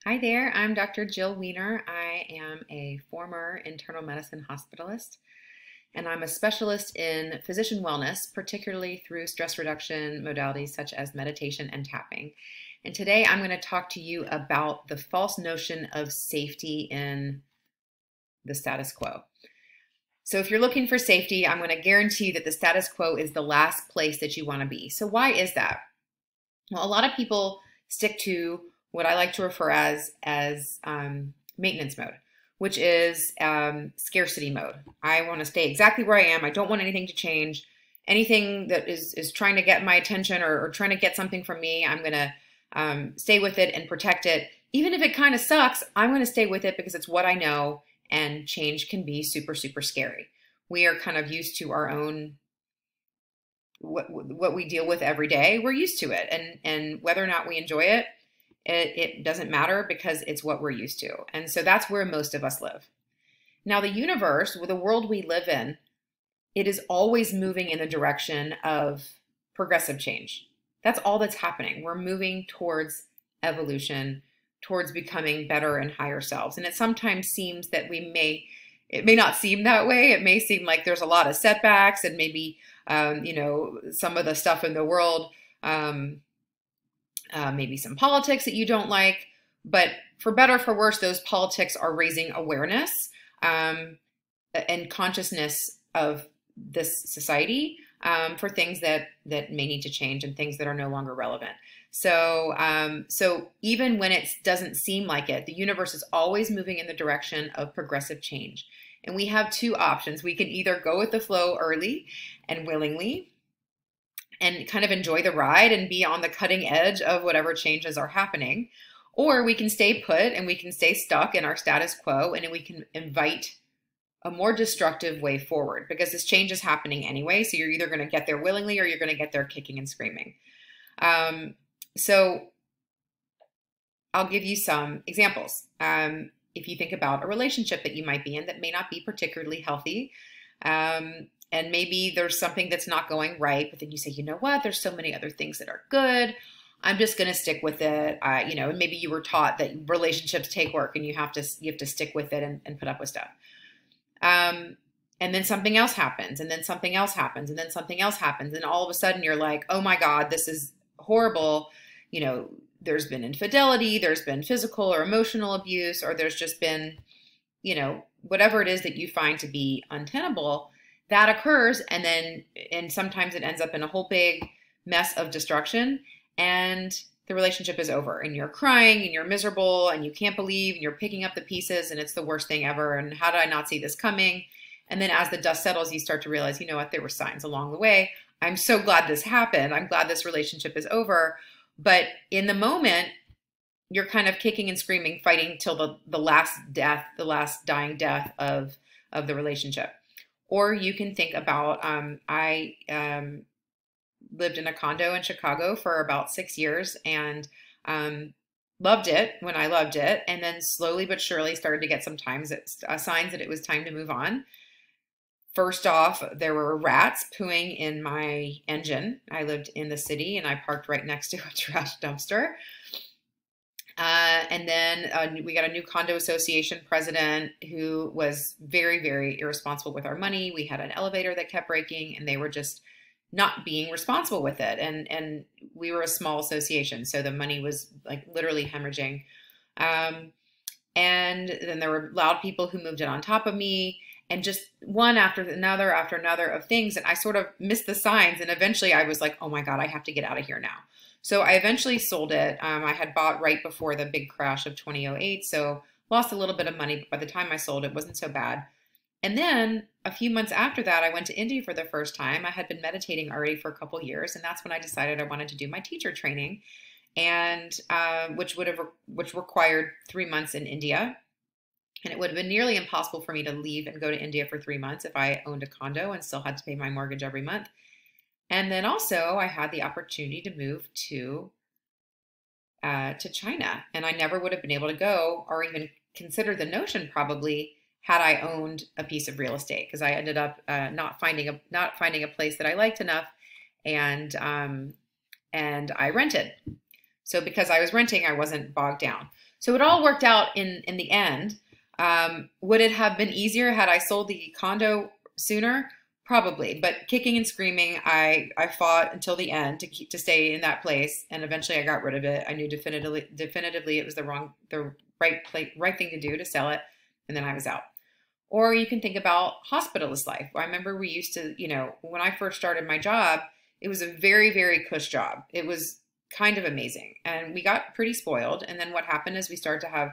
Hi there, I'm Dr. Jill Wener. I am a former internal medicine hospitalist, and I'm a specialist in physician wellness, particularly through stress reduction modalities such as meditation and tapping. And today I'm going to talk to you about the false notion of safety in the status quo. So if you're looking for safety, I'm going to guarantee that the status quo is the last place that you want to be. So why is that? Well, a lot of people stick to what I like to refer as maintenance mode, which is scarcity mode. I want to stay exactly where I am. I don't want anything to change. Anything that is trying to get my attention or trying to get something from me, I'm going to stay with it and protect it. Even if it kind of sucks, I'm going to stay with it because it's what I know, and change can be super, super scary. We are kind of used to our own what we deal with every day. We're used to it, and whether or not we enjoy it, it doesn't matter because it's what we're used to. And so that's where most of us live. Now, the universe, with the world we live in, it is always moving in the direction of progressive change. That's all that's happening. We're moving towards evolution, towards becoming better and higher selves. And it sometimes seems that it may not seem that way. It may seem like there's a lot of setbacks and maybe some of the stuff in the world, maybe some politics that you don't like, but for better or for worse, those politics are raising awareness and consciousness of this society for things that may need to change and things that are no longer relevant. So even when it doesn't seem like it, the universe is always moving in the direction of progressive change. And we have two options. We can either go with the flow early and willingly and kind of enjoy the ride and be on the cutting edge of whatever changes are happening, or we can stay put and we can stay stuck in our status quo, and we can invite a more destructive way forward because this change is happening anyway. So you're either going to get there willingly or you're going to get there kicking and screaming. So I'll give you some examples. If you think about a relationship that you might be in that may not be particularly healthy, and maybe there's something that's not going right, but then you say, you know what, there's so many other things that are good. I'm just going to stick with it. And maybe you were taught that relationships take work and you have to stick with it and put up with stuff. And then something else happens, and then something else happens, and then something else happens. And all of a sudden you're like, oh my God, this is horrible. There's been infidelity, there's been physical or emotional abuse, or there's just been, whatever it is that you find to be untenable, that occurs. And sometimes it ends up in a whole big mess of destruction, and the relationship is over, and you're crying and you're miserable and you can't believe, and you're picking up the pieces and it's the worst thing ever. And how did I not see this coming? And then as the dust settles, you start to realize, you know what, there were signs along the way. I'm so glad this happened. I'm glad this relationship is over. But in the moment, you're kind of kicking and screaming, fighting till the last death, the last dying death of the relationship. Or you can think about, I lived in a condo in Chicago for about 6 years and loved it when I loved it. And then slowly but surely started to get some signs that it was time to move on. First off, there were rats pooing in my engine. I lived in the city and I parked right next to a trash dumpster. And then we got a new condo association president who was very, very irresponsible with our money. We had an elevator that kept breaking, and they were just not being responsible with it. And we were a small association, so the money was like literally hemorrhaging. And then there were loud people who moved in on top of me, and just one after another of things. And I sort of missed the signs. And eventually I was like, oh my God, I have to get out of here now. So I eventually sold it. I had bought right before the big crash of 2008. So lost a little bit of money, but by the time I sold it, wasn't so bad. And then a few months after that, I went to India for the first time. I had been meditating already for a couple years. And that's when I decided I wanted to do my teacher training, and which required 3 months in India. And it would have been nearly impossible for me to leave and go to India for 3 months if I owned a condo and still had to pay my mortgage every month. And then also I had the opportunity to move to China, and I never would have been able to go or even consider the notion probably had I owned a piece of real estate, because I ended up not finding a place that I liked enough, and I rented. So because I was renting, I wasn't bogged down. So it all worked out in the end. Would it have been easier had I sold the condo sooner? Probably, but kicking and screaming, I fought until the end to stay in that place, and eventually I got rid of it. I knew definitively it was the right thing to do to sell it, and then I was out. Or you can think about hospitalist life. I remember we used to, when I first started my job, it was a very, very cush job. It was kind of amazing, and we got pretty spoiled. And then what happened is we started to have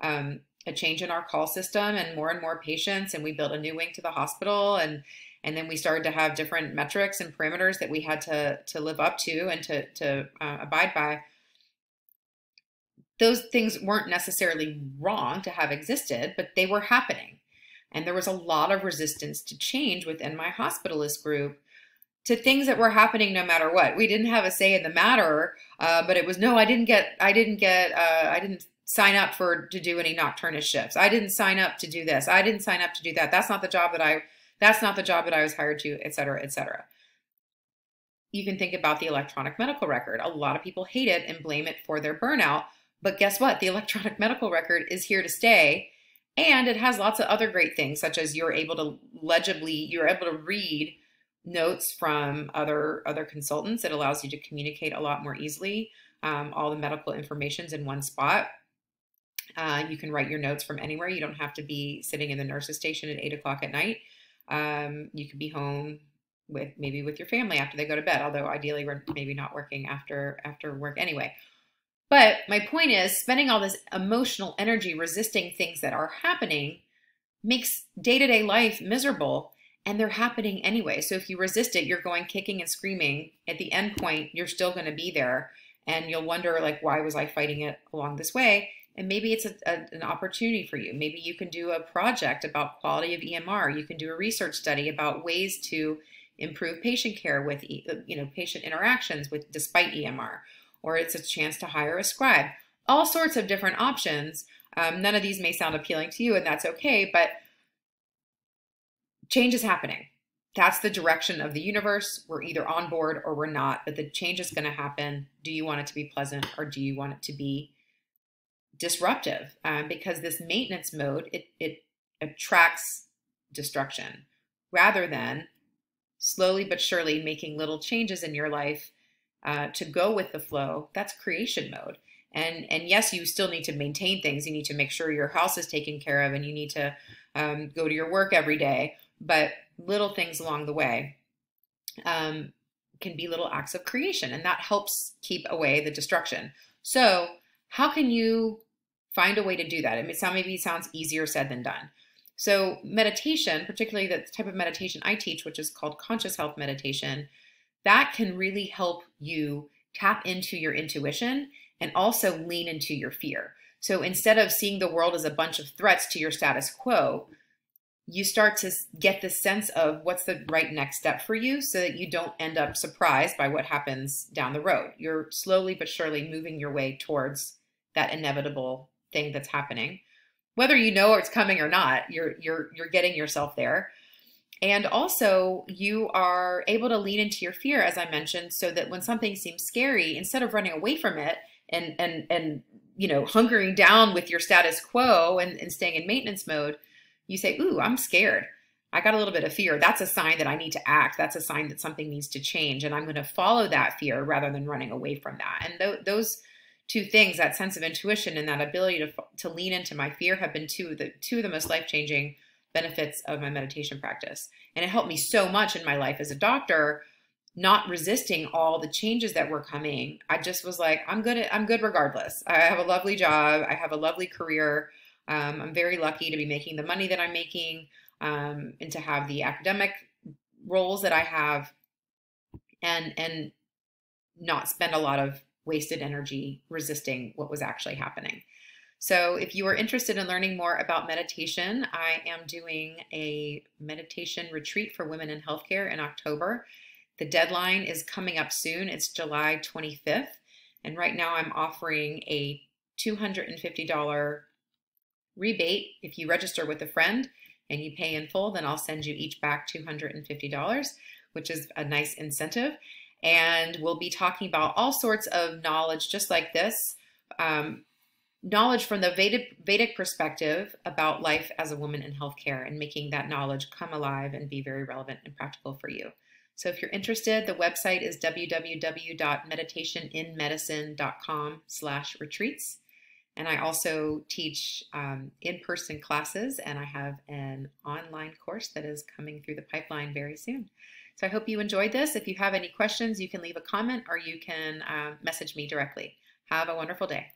a change in our call system and more patients, and we built a new wing to the hospital, and then we started to have different metrics and parameters that we had to live up to and to abide by. Those things weren't necessarily wrong to have existed, but they were happening. And there was a lot of resistance to change within my hospitalist group to things that were happening no matter what. We didn't have a say in the matter, but it was, no, I didn't sign up to do any nocturnist shifts. I didn't sign up to do this. I didn't sign up to do that. That's not the job that I was hired to, et cetera, et cetera. You can think about the electronic medical record. A lot of people hate it and blame it for their burnout, but guess what? The electronic medical record is here to stay, and it has lots of other great things, such as you're able to read notes from other consultants. It allows you to communicate a lot more easily. All the medical information's in one spot. You can write your notes from anywhere. You don't have to be sitting in the nurse's station at 8 o'clock at night. You could be home maybe with your family after they go to bed, although ideally we're maybe not working after work anyway. But my point is, spending all this emotional energy resisting things that are happening makes day-to-day life miserable, and they're happening anyway. So if you resist it, you're going kicking and screaming. At the end point, you're still going to be there, and you'll wonder, like, why was I fighting it along this way? And maybe it's an opportunity for you. Maybe you can do a project about quality of EMR. You can do a research study about ways to improve patient care with, patient interactions despite EMR. Or it's a chance to hire a scribe. All sorts of different options. None of these may sound appealing to you, and that's okay, but change is happening. That's the direction of the universe. We're either on board or we're not, but the change is going to happen. Do you want it to be pleasant, or do you want it to be disruptive? Because this maintenance mode, it attracts destruction rather than slowly but surely making little changes in your life to go with the flow. That's creation mode. And yes, you still need to maintain things. You need to make sure your house is taken care of, and you need to go to your work every day. But little things along the way can be little acts of creation, and that helps keep away the destruction. So how can you find a way to do that? Maybe it sounds easier said than done. So meditation, particularly the type of meditation I teach, which is called conscious health meditation, that can really help you tap into your intuition and also lean into your fear. So instead of seeing the world as a bunch of threats to your status quo, you start to get the sense of what's the right next step for you, so that you don't end up surprised by what happens down the road. You're slowly but surely moving your way towards that inevitable thing that's happening. Whether you know it's coming or not, you're getting yourself there. And also you are able to lean into your fear, as I mentioned, so that when something seems scary, instead of running away from it and hunkering down with your status quo and staying in maintenance mode, you say, ooh, I'm scared. I got a little bit of fear. That's a sign that I need to act. That's a sign that something needs to change. And I'm going to follow that fear rather than running away from that. And those two things, that sense of intuition and that ability to lean into my fear, have been two of the most life-changing benefits of my meditation practice. And it helped me so much in my life as a doctor, not resisting all the changes that were coming. I just was like, I'm good regardless. I have a lovely job. I have a lovely career. I'm very lucky to be making the money that I'm making, and to have the academic roles that I have, and not spend a lot of wasted energy resisting what was actually happening. So if you are interested in learning more about meditation, I am doing a meditation retreat for women in healthcare in October. The deadline is coming up soon. It's July 25th. And right now I'm offering a $250 rebate. If you register with a friend and you pay in full, then I'll send you each back $250, which is a nice incentive. And we'll be talking about all sorts of knowledge just like this, knowledge from the Vedic perspective about life as a woman in healthcare and making that knowledge come alive and be very relevant and practical for you. So if you're interested, the website is www.meditationinmedicine.com/retreats. And I also teach in-person classes, and I have an online course that is coming through the pipeline very soon. So I hope you enjoyed this. If you have any questions, you can leave a comment or you can message me directly. Have a wonderful day.